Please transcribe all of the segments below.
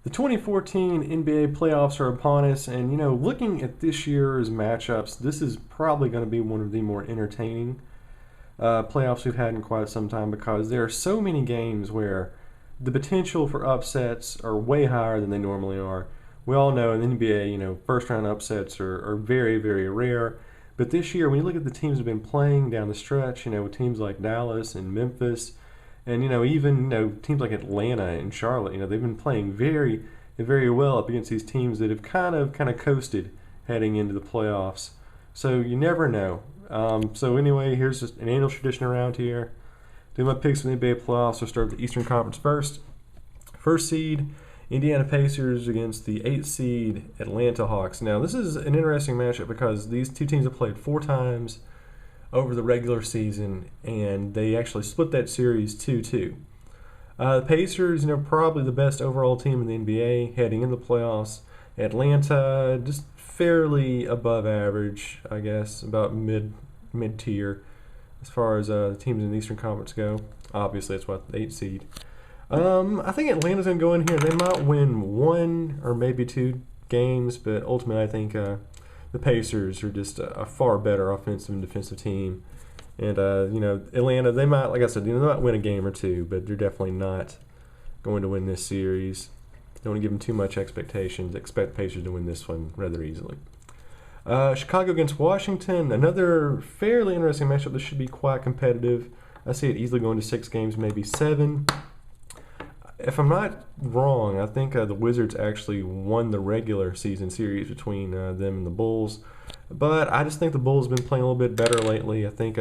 The 2014 NBA playoffs are upon us, and looking at this year's matchups, this is probably going to be one of the more entertaining playoffs we've had in quite some time because there are so many games where the potential for upsets are way higher than they normally are. We all know in the NBA, first round upsets are very, very rare. But this year, when you look at the teams that have been playing down the stretch, with teams like Dallas and Memphis, and even teams like Atlanta and Charlotte, they've been playing very, very well up against these teams that have kind of coasted heading into the playoffs. So you never know. So anyway, here's just an annual tradition around here. Do my picks for the NBA playoffs. We'll start with the Eastern Conference first. First seed, Indiana Pacers against the 8th seed Atlanta Hawks. Now this is an interesting matchup because these two teams have played 4 times over the regular season, and they actually split that series 2-2. The Pacers, probably the best overall team in the NBA heading into the playoffs. Atlanta, just fairly above average, I guess, about mid tier as far as the teams in the Eastern Conference go. Obviously, that's what the 8th seed. I think Atlanta's going to go in here. They might win 1 or maybe 2 games, but ultimately I think the Pacers are just a far better offensive and defensive team. And, Atlanta, they might, like I said, they might win a game or 2, but they're definitely not going to win this series. Don't want to give them too much expectations. Expect the Pacers to win this one rather easily. Chicago against Washington, another fairly interesting matchup. This should be quite competitive. I see it easily going to 6 games, maybe 7. If I'm not wrong, I think the Wizards actually won the regular season series between them and the Bulls. But I just think the Bulls have been playing a little bit better lately. I think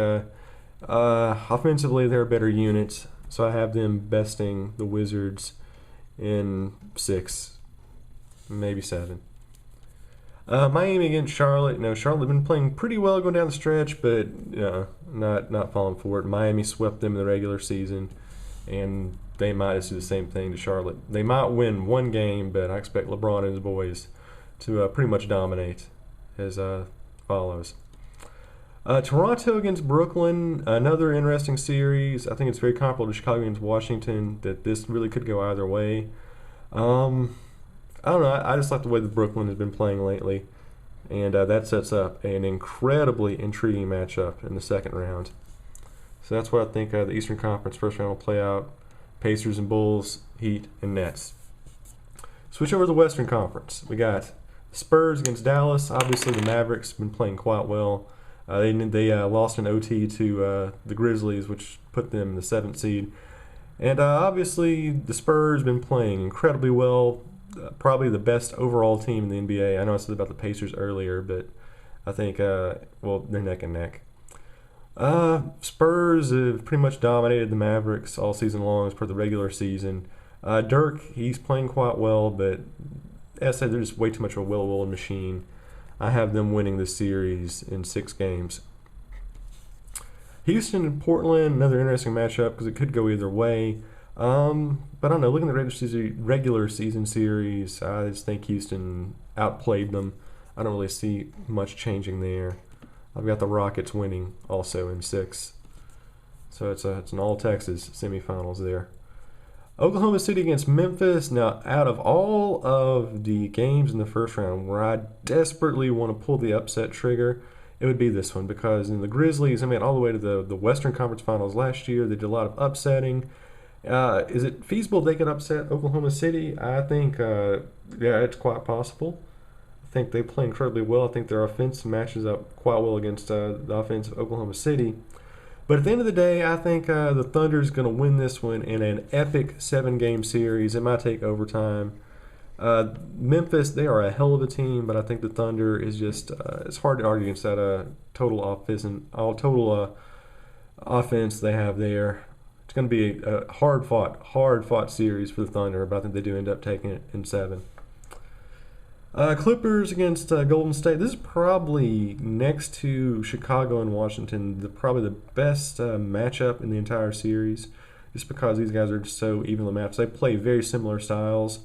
offensively they're better units, so I have them besting the Wizards in 6, maybe 7. Miami against Charlotte. Charlotte have been playing pretty well going down the stretch, but not falling for it. Miami swept them in the regular season, and they might just do the same thing to Charlotte. They might win 1 game, but I expect LeBron and his boys to pretty much dominate as follows. Toronto against Brooklyn, another interesting series. I think it's very comparable to Chicago against Washington, that this really could go either way. I don't know. I just like the way that Brooklyn has been playing lately, and that sets up an incredibly intriguing matchup in the second round. So that's what I think the Eastern Conference first round will play out. Pacers and Bulls, Heat and Nets. Switch over to the Western Conference. We got Spurs against Dallas. Obviously, the Mavericks have been playing quite well. They lost an OT to the Grizzlies, which put them in the 7th seed. And obviously, the Spurs have been playing incredibly well. Probably the best overall team in the NBA. I know I said about the Pacers earlier, but I think, they're neck and neck. Spurs have pretty much dominated the Mavericks all season long as per the regular season. Dirk, he's playing quite well, but as I said, they're just way too much of a well-oiled machine. I have them winning this series in 6 games. Houston and Portland, another interesting matchup because it could go either way. But I don't know. Looking at the regular season series, I just think Houston outplayed them. I don't really see much changing there. I've got the Rockets winning also in 6. So it's an all-Texas semifinals there. Oklahoma City against Memphis. Now, out of all of the games in the first round where I desperately want to pull the upset trigger, it would be this one because in the Grizzlies, all the way to the Western Conference Finals last year, they did a lot of upsetting. Is it feasible they could upset Oklahoma City? I think, it's quite possible. I think they play incredibly well. I think their offense matches up quite well against the offense of Oklahoma City. But at the end of the day, I think the Thunder is going to win this one in an epic 7-game series. It might take overtime. Memphis, they are a hell of a team, but I think the Thunder is just it's hard to argue against that total offense they have there. It's going to be a hard fought series for the Thunder, but I think they do end up taking it in 7. Clippers against Golden State. This is probably, next to Chicago and Washington, probably the best matchup in the entire series, just because these guys are just so evenly matched. They play very similar styles.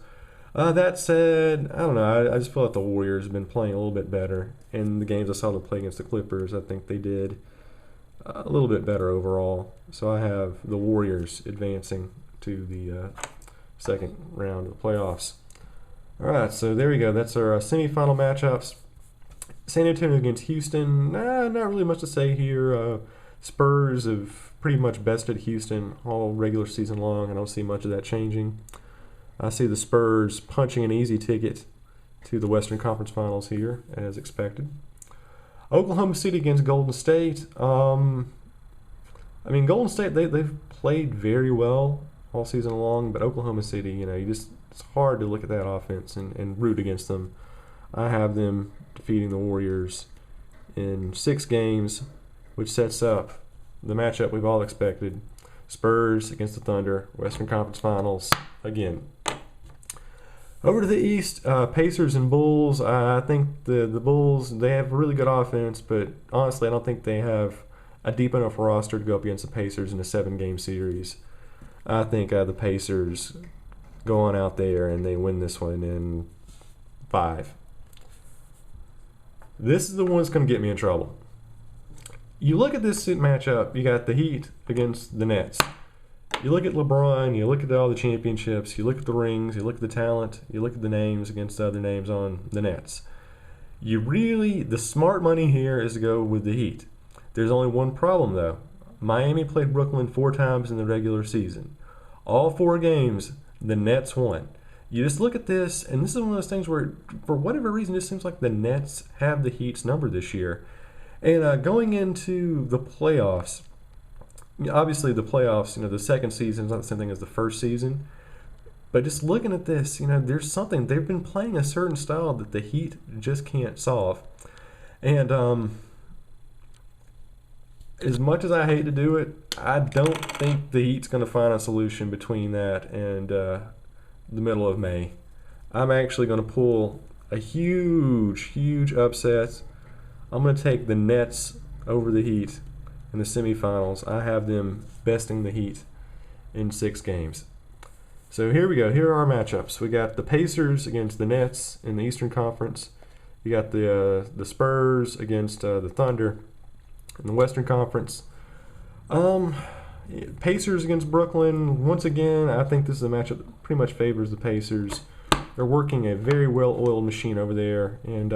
That said, I don't know. I just feel like the Warriors have been playing a little bit better. In the games I saw them play against the Clippers, I think they did a little bit better overall. So I have the Warriors advancing to the second round of the playoffs. All right, so there we go. That's our semifinal matchups. San Antonio against Houston. Not really much to say here. Spurs have pretty much bested Houston all regular season long. I don't see much of that changing. I see the Spurs punching an easy ticket to the Western Conference Finals here, as expected. Oklahoma City against Golden State. Golden State, they've played very well all season long, but Oklahoma City, it's hard to look at that offense and root against them. I have them defeating the Warriors in 6 games, which sets up the matchup we've all expected. Spurs against the Thunder, Western Conference Finals again. Over to the East, Pacers and Bulls. I think the Bulls, they have a really good offense, but honestly, I don't think they have a deep enough roster to go up against the Pacers in a 7-game series. I think the Pacers go on out there and they win this one in 5. This is the one that's going to get me in trouble. You look at this matchup, you got the Heat against the Nets. You look at LeBron, you look at all the championships, you look at the rings, you look at the talent, you look at the names against the other names on the Nets. The smart money here is to go with the Heat. There's only one problem, though. Miami played Brooklyn 4 times in the regular season. All 4 games, the Nets won. You just look at this, and this is one of those things where, for whatever reason, it seems like the Nets have the Heat's number this year. And going into the playoffs, obviously the playoffs, the second season is not the same thing as the first season. But just looking at this, there's something. They've been playing a certain style that the Heat just can't solve. And as much as I hate to do it, I don't think the Heat's going to find a solution between that and the middle of May. I'm actually going to pull a huge upset. I'm going to take the Nets over the Heat in the semifinals. I have them besting the Heat in 6 games. So here we go. Here are our matchups. We got the Pacers against the Nets in the Eastern Conference. You got the Spurs against the Thunder in the Western Conference. Pacers against Brooklyn. Once again, I think this is a matchup that pretty much favors the Pacers. They're working a very well-oiled machine over there, and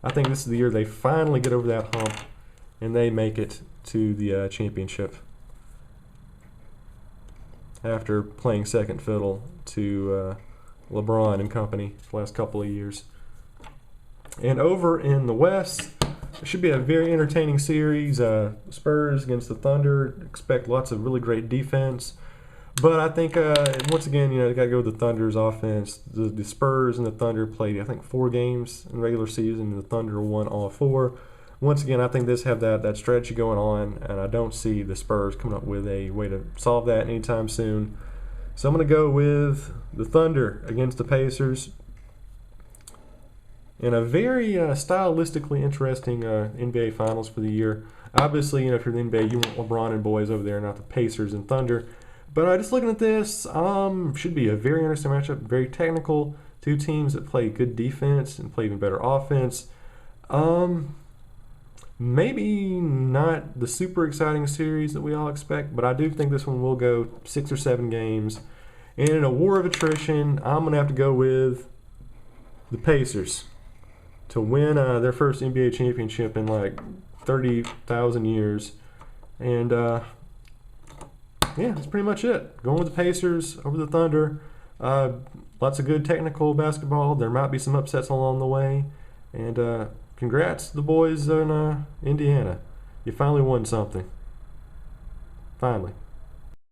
I think this is the year they finally get over that hump and they make it to the championship after playing second fiddle to LeBron and company for the last couple of years. And over in the West, it should be a very entertaining series. Spurs against the Thunder. Expect lots of really great defense. But I think, once again, they got to go with the Thunder's offense. The Spurs and the Thunder played, I think, 4 games in the regular season, and the Thunder won all 4. Once again, I think this have that strategy going on, and I don't see the Spurs coming up with a way to solve that anytime soon. So I'm going to go with the Thunder against the Pacers in a very stylistically interesting NBA Finals for the year. Obviously, if you're the NBA, you want LeBron and boys over there, not the Pacers and Thunder. But just looking at this, should be a very interesting matchup, very technical. 2 teams that play good defense and play even better offense. Maybe not the super exciting series that we all expect, but I do think this one will go 6 or 7 games. And in a war of attrition, I'm going to have to go with the Pacers to win their first NBA championship in like 30,000 years. And that's pretty much it. Going with the Pacers over the Thunder. Lots of good technical basketball. There might be some upsets along the way. And congrats to the boys in Indiana. You finally won something. Finally.